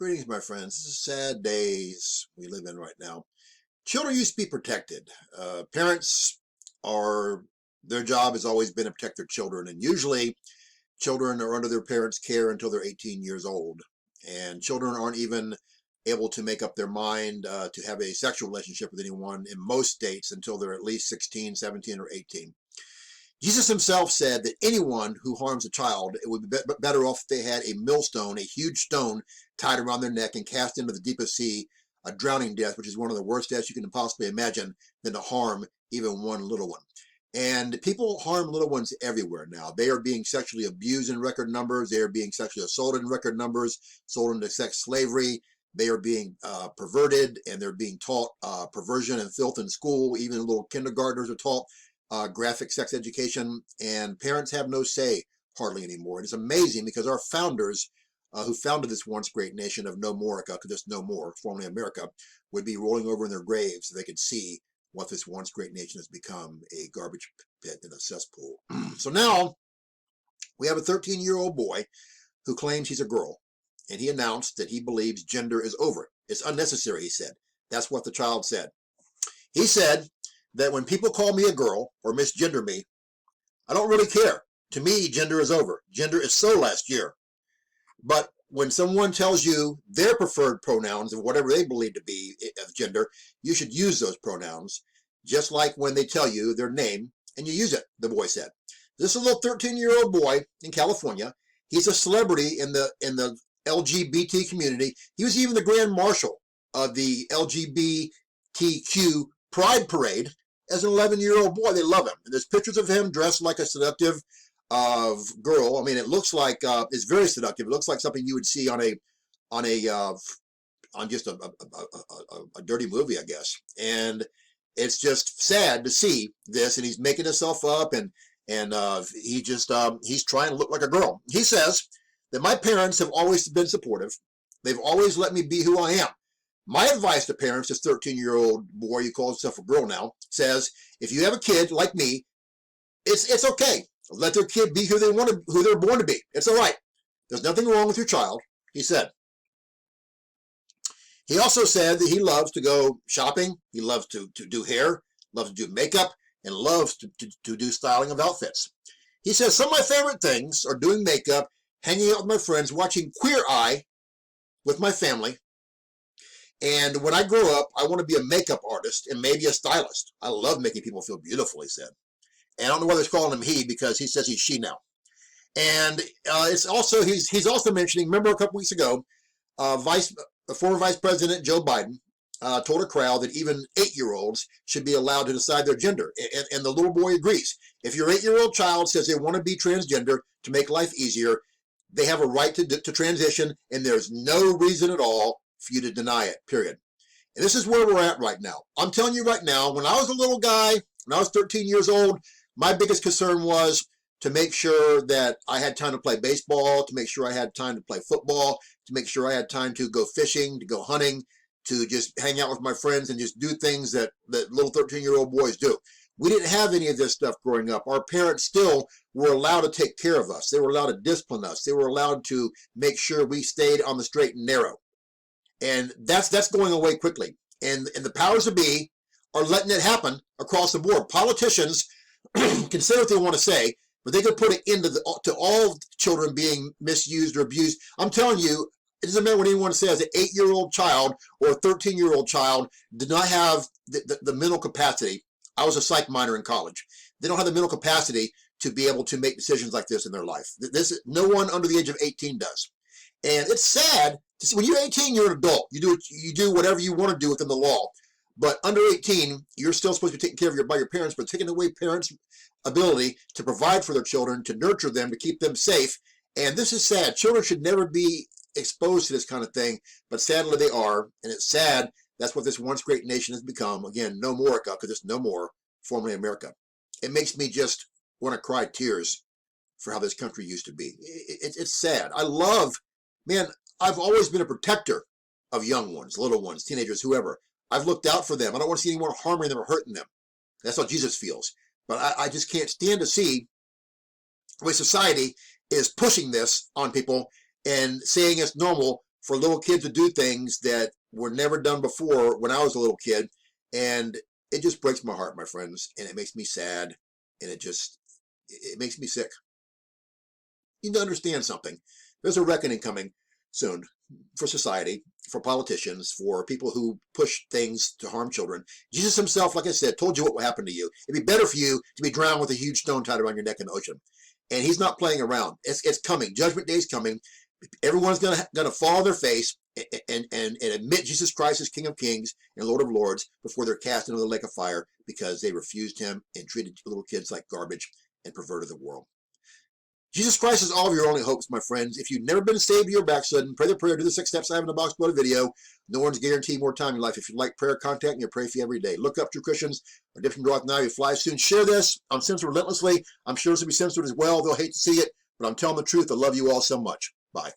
Greetings, my friends. This is sad days we live in right now. Children used to be protected. Parents their job has always been to protect their children, and usually children are under their parents' care until they're 18 years old. And children aren't even able to make up their mind to have a sexual relationship with anyone in most states until they're at least 16, 17, or 18. Jesus himself said that anyone who harms a child, it would be better off if they had a millstone, a huge stone, tied around their neck and cast into the deepest sea, a drowning death, which is one of the worst deaths you can possibly imagine, than to harm even one little one. And people harm little ones everywhere now. They are being sexually abused in record numbers. They are being sexually assaulted in record numbers, sold into sex slavery. They are being perverted, and they're being taught perversion and filth in school. Even little kindergartners are taught graphic sex education, and parents have no say hardly anymore. And it's amazing because our founders, who founded this once great nation of No Morica, because there's no more, formerly America, would be rolling over in their graves so they could see what this once great nation has become, a garbage pit and a cesspool. So now we have a 13-year-old boy who claims he's a girl, and he announced that he believes gender is over. It's unnecessary, he said. That's what the child said. He said that when people call me a girl or misgender me, I don't really care. To me, gender is over. Gender is so last year. But when someone tells you their preferred pronouns of whatever they believe to be of gender, you should use those pronouns, just like when they tell you their name and you use it, the boy said. This is a little 13-year-old boy in California. He's a celebrity in the LGBT community. He was even the grand marshal of the LGBTQ Pride Parade as an 11-year-old boy. They love him. And there's pictures of him dressed like a seductive girl. I mean, it looks like it's very seductive. It looks like something you would see on just a dirty movie, I guess. And it's just sad to see this. And he's making himself up, and he's trying to look like a girl. He says that my parents have always been supportive. They've always let me be who I am. My advice to parents, this 13-year-old boy who calls himself a girl now, says, if you have a kid like me, it's okay. Let their kid be who they're born to be. It's all right. There's nothing wrong with your child, he said. He also said that he loves to go shopping. He loves to do hair, loves to do makeup, and loves to do styling of outfits. He says, some of my favorite things are doing makeup, hanging out with my friends, watching Queer Eye with my family. And when I grow up, I want to be a makeup artist and maybe a stylist. I love making people feel beautiful, he said. And I don't know whether it's calling him he, because he says he's she now. And it's also he's also mentioning, remember a couple weeks ago, former Vice President Joe Biden told a crowd that even 8-year-olds should be allowed to decide their gender. And the little boy agrees. If your 8-year-old child says they want to be transgender to make life easier, they have a right to transition, and there's no reason at all for you to deny it, period. And this is where we're at right now. I'm telling you right now, when I was a little guy, when I was 13 years old, my biggest concern was to make sure that I had time to play baseball, to make sure I had time to play football, to make sure I had time to go fishing, to go hunting, to just hang out with my friends and just do things that little 13-year-old boys do. We didn't have any of this stuff growing up. Our parents still were allowed to take care of us. They were allowed to discipline us. They were allowed to make sure we stayed on the straight and narrow. And that's going away quickly. And the powers that be are letting it happen across the board. Politicians can say what they want to say, but they could put an end to all children being misused or abused. I'm telling you, it doesn't matter what anyone says. An 8-year-old child or a 13-year-old child did not have the mental capacity. I was a psych minor in college. They don't have the mental capacity to be able to make decisions like this in their life. No one under the age of 18 does. And it's sad to see when you're 18, you're an adult. You do whatever you want to do within the law. But under 18, you're still supposed to be taken care of by your parents, but taking away parents' ability to provide for their children, to nurture them, to keep them safe. And this is sad. Children should never be exposed to this kind of thing, but sadly they are. And it's sad. That's what this once great nation has become. Again, no Morica, because it's no more, formerly America. It makes me just want to cry tears for how this country used to be. It's sad. I've always been a protector of young ones, little ones, teenagers, whoever. I've looked out for them. I don't want to see anyone harming them or hurting them. That's how Jesus feels. But I just can't stand to see the way society is pushing this on people and saying it's normal for little kids to do things that were never done before when I was a little kid. And it just breaks my heart, my friends, and it makes me sad, and it makes me sick. You need to understand something. There's a reckoning coming soon for society, for politicians, for people who push things to harm children. Jesus himself, like I said, told you what will happen to you. It'd be better for you to be drowned with a huge stone tied around your neck in the ocean. And he's not playing around. It's coming. Judgment Day is coming. Everyone's gonna fall on their face and admit Jesus Christ as King of Kings and Lord of Lords before they're cast into the lake of fire because they refused him and treated little kids like garbage and perverted the world. Jesus Christ is all of your only hopes, my friends. If you've never been saved, you're backslidden. Pray the prayer. Do the 6 steps I have in the box below the video. No one's guaranteed more time in your life. If you like prayer, contact me. I pray for you every day. Look up True Christians. Redemption draweth nigh. You fly soon. Share this. I'm censored relentlessly. I'm sure this will be censored as well. They'll hate to see it, but I'm telling the truth. I love you all so much. Bye.